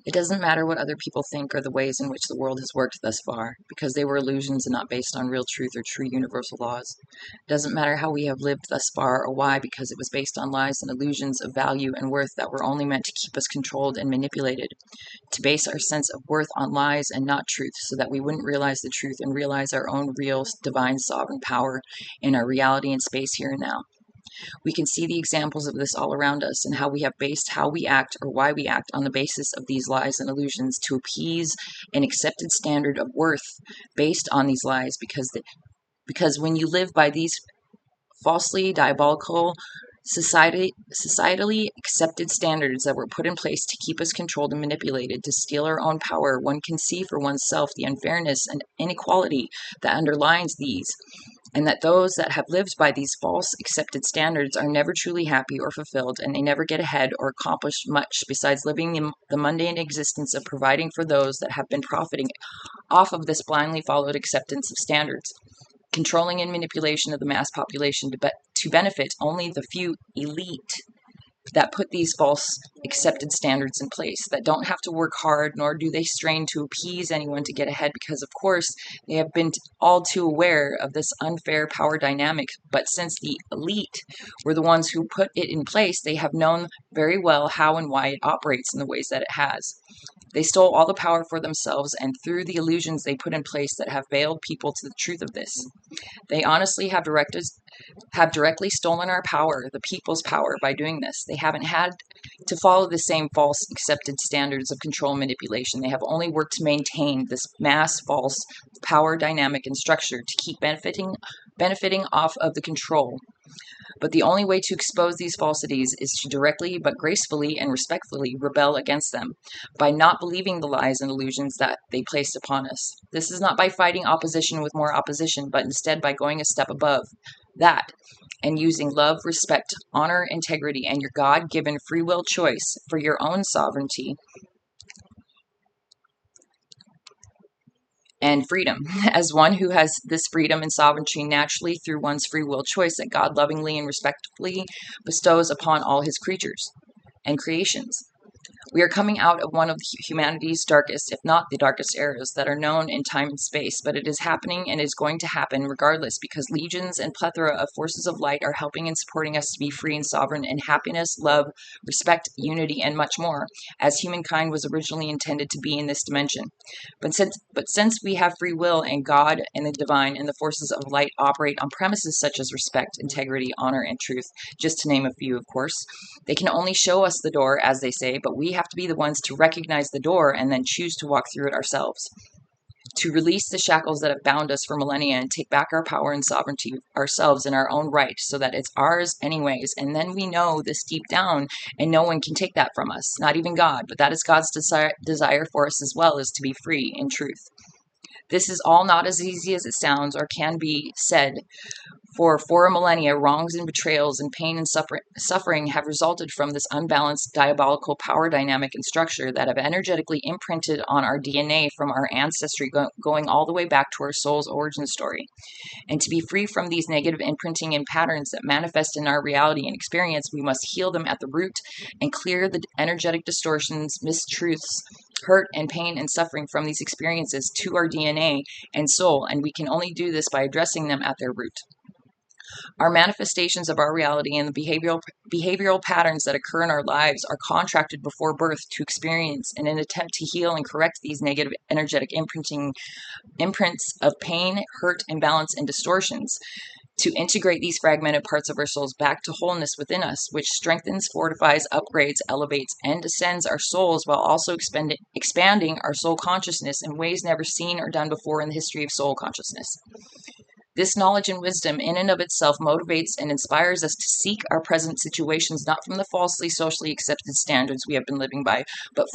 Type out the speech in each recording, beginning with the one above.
It doesn't matter what other people think or the ways in which the world has worked thus far, because they were illusions and not based on real truth or true universal laws. It doesn't matter how we have lived thus far or why, because it was based on lies and illusions of value and worth that were only meant to keep us controlled and manipulated, to base our sense of worth on lies and not truth, so that we wouldn't realize the truth and realize our own real divine sovereign power in our reality and space here and now. We can see the examples of this all around us, and how we have based how we act or why we act on the basis of these lies and illusions to appease an accepted standard of worth based on these lies, because when you live by these falsely diabolical societally accepted standards that were put in place to keep us controlled and manipulated to steal our own power, one can see for oneself the unfairness and inequality that underlies these, and that those that have lived by these false accepted standards are never truly happy or fulfilled, and they never get ahead or accomplish much besides living the mundane existence of providing for those that have been profiting off of this blindly followed acceptance of standards, controlling and manipulation of the mass population to benefit only the few elite that put these false accepted standards in place, that don't have to work hard, nor do they strain to appease anyone to get ahead, because of course they have been all too aware of this unfair power dynamic. But since the elite were the ones who put it in place, they have known very well how and why it operates in the ways that it has. They stole all the power for themselves, and through the illusions they put in place that have veiled people to the truth of this. They honestly have directly stolen our power, the people's power, by doing this. They haven't had to follow the same false accepted standards of control and manipulation. They have only worked to maintain this mass false power dynamic and structure to keep benefiting off of the control. But the only way to expose these falsities is to directly but gracefully and respectfully rebel against them, by not believing the lies and illusions that they placed upon us. This is not by fighting opposition with more opposition, but instead by going a step above that and using love, respect, honor, integrity, and your God-given free will choice for your own sovereignty and freedom, as one who has this freedom and sovereignty naturally through one's free will choice that God lovingly and respectfully bestows upon all his creatures and creations. We are coming out of one of humanity's darkest, if not the darkest eras that are known in time and space, but it is happening and is going to happen regardless, because legions and plethora of forces of light are helping and supporting us to be free and sovereign in happiness, love, respect, unity, and much more, as humankind was originally intended to be in this dimension. But since we have free will, and God and the divine and the forces of light operate on premises such as respect, integrity, honor, and truth, just to name a few, of course, they can only show us the door, as they say, but we have to be the ones to recognize the door and then choose to walk through it ourselves, to release the shackles that have bound us for millennia and take back our power and sovereignty ourselves in our own right, so that it's ours anyways. And then we know this deep down, and no one can take that from us, not even God. But that is God's desire for us as well, is to be free in truth. This is all not as easy as it sounds or can be said, for a millennia, wrongs and betrayals and pain and suffering have resulted from this unbalanced diabolical power dynamic and structure that have energetically imprinted on our DNA from our ancestry, going all the way back to our soul's origin story. And to be free from these negative imprinting and patterns that manifest in our reality and experience, we must heal them at the root and clear the energetic distortions, mistruths, hurt and pain and suffering from these experiences to our DNA and soul, and we can only do this by addressing them at their root. Our manifestations of our reality and the behavioral patterns that occur in our lives are contracted before birth to experience in an attempt to heal and correct these negative energetic imprints of pain, hurt, imbalance, and distortions, to integrate these fragmented parts of our souls back to wholeness within us, which strengthens, fortifies, upgrades, elevates, and ascends our souls, while also expanding our soul consciousness in ways never seen or done before in the history of soul consciousness. This knowledge and wisdom in and of itself motivates and inspires us to seek our present situations not from the falsely socially accepted standards we have been living by, but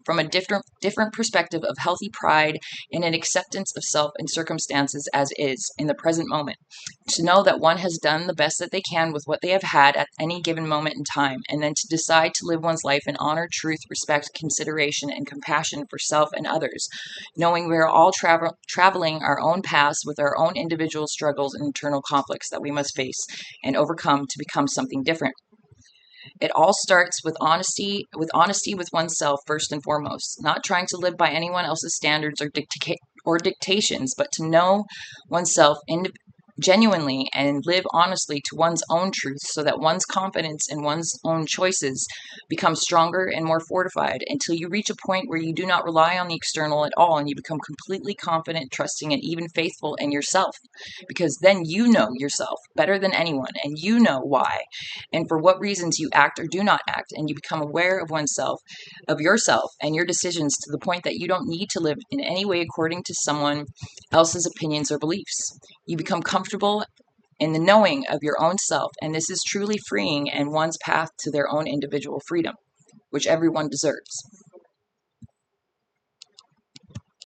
from a different perspective of healthy pride in an acceptance of self and circumstances as is in the present moment. To know that one has done the best that they can with what they have had at any given moment in time, and then to decide to live one's life in honor, truth, respect, consideration, and compassion for self and others, knowing we are all traveling our own paths with our own individual struggles and internal conflicts that we must face and overcome to become something different. It all starts with honesty with oneself first and foremost, not trying to live by anyone else's standards or dictations, but to know oneself genuinely and live honestly to one's own truth so that one's confidence in one's own choices becomes stronger and more fortified until you reach a point where you do not rely on the external at all and you become completely confident, trusting, and even faithful in yourself, because then you know yourself better than anyone and you know why and for what reasons you act or do not act, and you become aware of oneself, of yourself and your decisions to the point that you don't need to live in any way according to someone else's opinions or beliefs. You become comfortable in the knowing of your own self, and this is truly freeing and one's path to their own individual freedom, which everyone deserves.